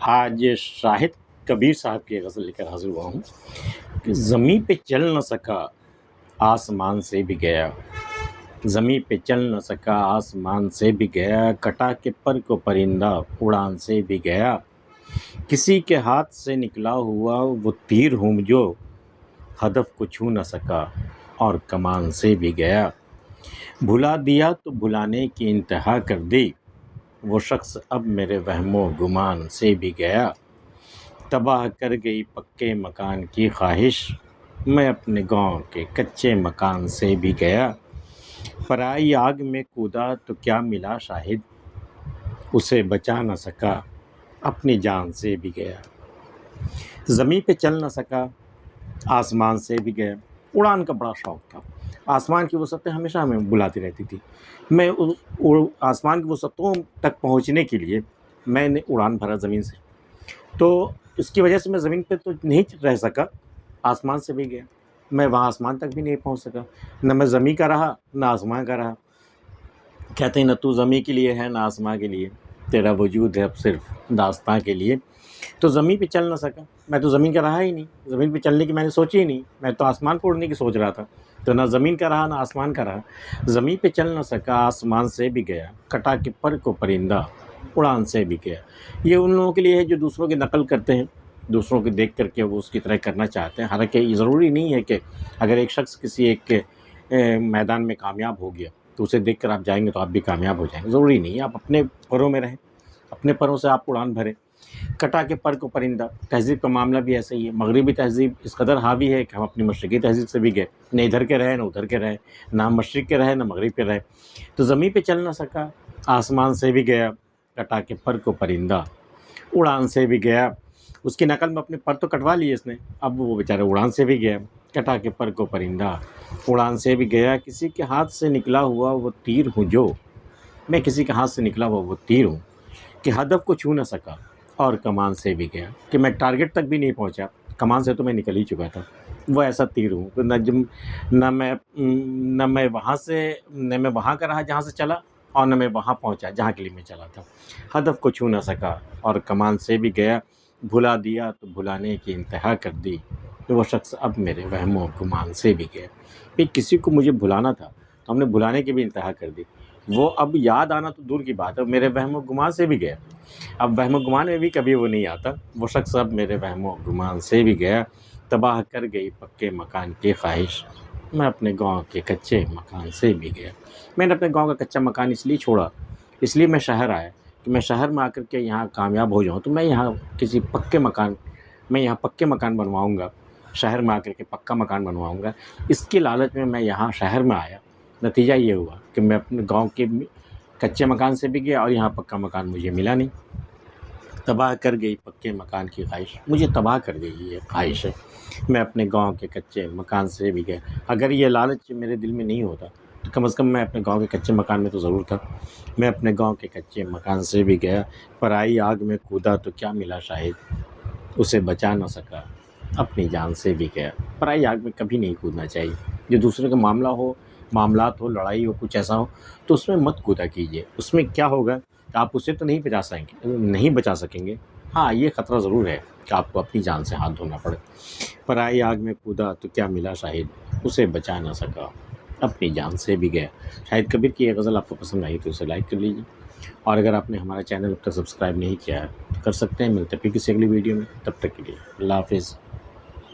آج شاہد کبیر صاحب کی غزل لے کر حاضر ہوا ہوں کہ زمین پہ چل نہ سکا آسمان سے بھی گیا، زمین پہ چل نہ سکا آسمان سے بھی گیا، کٹا کے پر کو پرندہ اڑان سے بھی گیا، کسی کے ہاتھ سے نکلا ہوا وہ تیر ہوں جو ہدف کو چھو نہ سکا اور کمان سے بھی گیا، بھلا دیا تو بھلانے کی انتہا کر دی، وہ شخص اب میرے وہم و گمان سے بھی گیا، تباہ کر گئی پکے مکان کی خواہش، میں اپنے گاؤں کے کچے مکان سے بھی گیا، پرائی آگ میں کودا تو کیا ملا شاہد، اسے بچا نہ سکا اپنی جان سے بھی گیا، زمین پہ چل نہ سکا آسمان سے بھی گیا۔ اڑان کا بڑا شوق تھا، آسمان کی وسعتیں ہمیشہ ہمیں بلاتی رہتی تھی، میں آسمان کی وسعتوں تک پہنچنے کے لیے میں نے اڑان بھرا زمین سے، تو اس کی وجہ سے میں زمین پہ تو نہیں رہ سکا، آسمان سے بھی گیا، میں وہاں آسمان تک بھی نہیں پہنچ سکا، نہ میں زمین کا رہا نہ آسمان کا رہا، کہتے ہیں نہ تو زمین کے لیے ہے نہ آسمان کے لیے، تیرا وجود ہے اب صرف داستاں کے لیے، تو زمین پہ چل نہ سکا، میں تو زمین کا رہا ہی نہیں، زمین پہ چلنے کی میں نے سوچی ہی نہیں، میں تو آسمان کو اڑنے کی سوچ رہا تھا، تو نہ زمین کا رہا نہ آسمان کا رہا، زمین پہ چل نہ سکا آسمان سے بھی گیا، کٹا کے پر کو پرندہ اڑان سے بھی گیا۔ یہ ان لوگوں کے لیے ہے جو دوسروں کی نقل کرتے ہیں، دوسروں کو دیکھ کر کے وہ اس کی طرح کرنا چاہتے ہیں، حالانکہ یہ ضروری نہیں ہے کہ اگر ایک شخص کسی ایک میدان میں کامیاب ہو گیا تو اسے دیکھ کر آپ جائیں گے تو آپ بھی کامیاب ہو جائیں گے، ضروری نہیں ہے، آپ اپنے پروں میں رہیں، اپنے پروں سے آپ اڑان بھریں۔ کٹا کے پر کو پرندہ، تہذیب کا معاملہ بھی ایسا ہی ہے، مغربی تہذیب اس قدر حاوی ہے کہ ہم اپنی مشرقی تہذیب سے بھی گئے، نہ ادھر کے رہے نہ ادھر کے رہے، نہ مشرق کے رہے نہ مغرب کے رہے، تو زمین پہ چل نہ سکا آسمان سے بھی گیا، کٹا کے پر کو پرندہ اڑان سے بھی گیا۔ اس کی نقل میں اپنے پر تو کٹوا لیے اس نے، اب وہ بیچارہ اڑان سے بھی گیا، کٹا کے پر کو پرندہ اڑان سے بھی گیا، کسی کے ہاتھ سے نکلا ہوا وہ تیر ہوں جو، میں کسی کے ہاتھ سے نکلا ہوا وہ تیر ہوں کہ ہدف کو چھو نہ سکا اور کمان سے بھی گیا، کہ میں ٹارگٹ تک بھی نہیں پہنچا، کمان سے تو میں نکل ہی چکا تھا، وہ ایسا تیر ہوں کہ نہ میں وہاں سے، نہ میں وہاں کا رہا جہاں سے چلا اور نہ میں وہاں پہنچا جہاں کے لیے میں چلا تھا، ہدف کو چھو نہ سکا اور کمان سے بھی گیا، بھلا دیا تو بھلانے کی انتہا کر دی، کہ وہ شخص اب میرے وہم و گمان سے بھی گیا۔ پھر کسی کو مجھے بھلانا تھا تو ہم نے بھلانے کی بھی انتہا کر دی، وہ اب یاد آنا تو دور کی بات ہے، میرے وہم و گمان سے بھی گیا، اب وہم و گمان میں بھی کبھی وہ نہیں آتا، وہ شخص اب میرے وہم و گمان سے بھی گیا، تباہ کر گئی پکے مکان کی خواہش، میں اپنے گاؤں کے کچے مکان سے بھی گیا۔ میں نے اپنے گاؤں کا کچا مکان اس لیے چھوڑا، اس لیے میں شہر آیا کہ میں شہر میں آ کر کے یہاں کامیاب ہو جاؤں، تو میں یہاں کسی پکے مکان، میں یہاں پکے مکان بنواؤں گا، شہر میں آ کر کے پکا مکان بنواؤں گا، اس کی لالچ میں یہاں شہر میں آیا، نتیجہ یہ ہوا کہ میں اپنے گاؤں کے کچے مکان سے بھی گیا اور یہاں پکا مکان مجھے ملا نہیں، تباہ کر گئی پکے مکان کی خواہش، مجھے تباہ کر گئی یہ خواہش ہے، میں اپنے گاؤں کے کچے مکان سے بھی گیا۔ اگر یہ لالچ میرے دل میں نہیں ہوتا تو کم از کم میں اپنے گاؤں کے کچے مکان میں تو ضرور تھا، میں اپنے گاؤں کے کچے مکان سے بھی گیا، پرائی آگ میں کودا تو کیا ملا شاہد، اسے بچا نہ سکا اپنی جان سے بھی گیا۔ پرائی آگ میں کبھی نہیں کودنا چاہیے، جو دوسرے کا معاملات ہو، لڑائی ہو، کچھ ایسا ہو تو اس میں مت کودا کیجیے، اس میں کیا ہوگا کہ آپ اسے تو نہیں بچا سکیں گے، ہاں یہ خطرہ ضرور ہے کہ آپ کو اپنی جان سے ہاتھ دھونا پڑے۔ پرائی آگ میں کودا تو کیا ملا شاہد، اسے بچا نہ سکا اپنی جان سے بھی گیا۔ شاہد کبیر کی یہ غزل آپ کو پسند آئی تو اسے لائک کر لیجیے، اور اگر آپ نے ہمارا چینل اب تک سبسکرائب نہیں کیا ہے تو کر سکتے ہیں، ملتے ہیں پھر کسی اگلی ویڈیو میں، تب تک کے لیے اللہ حافظ۔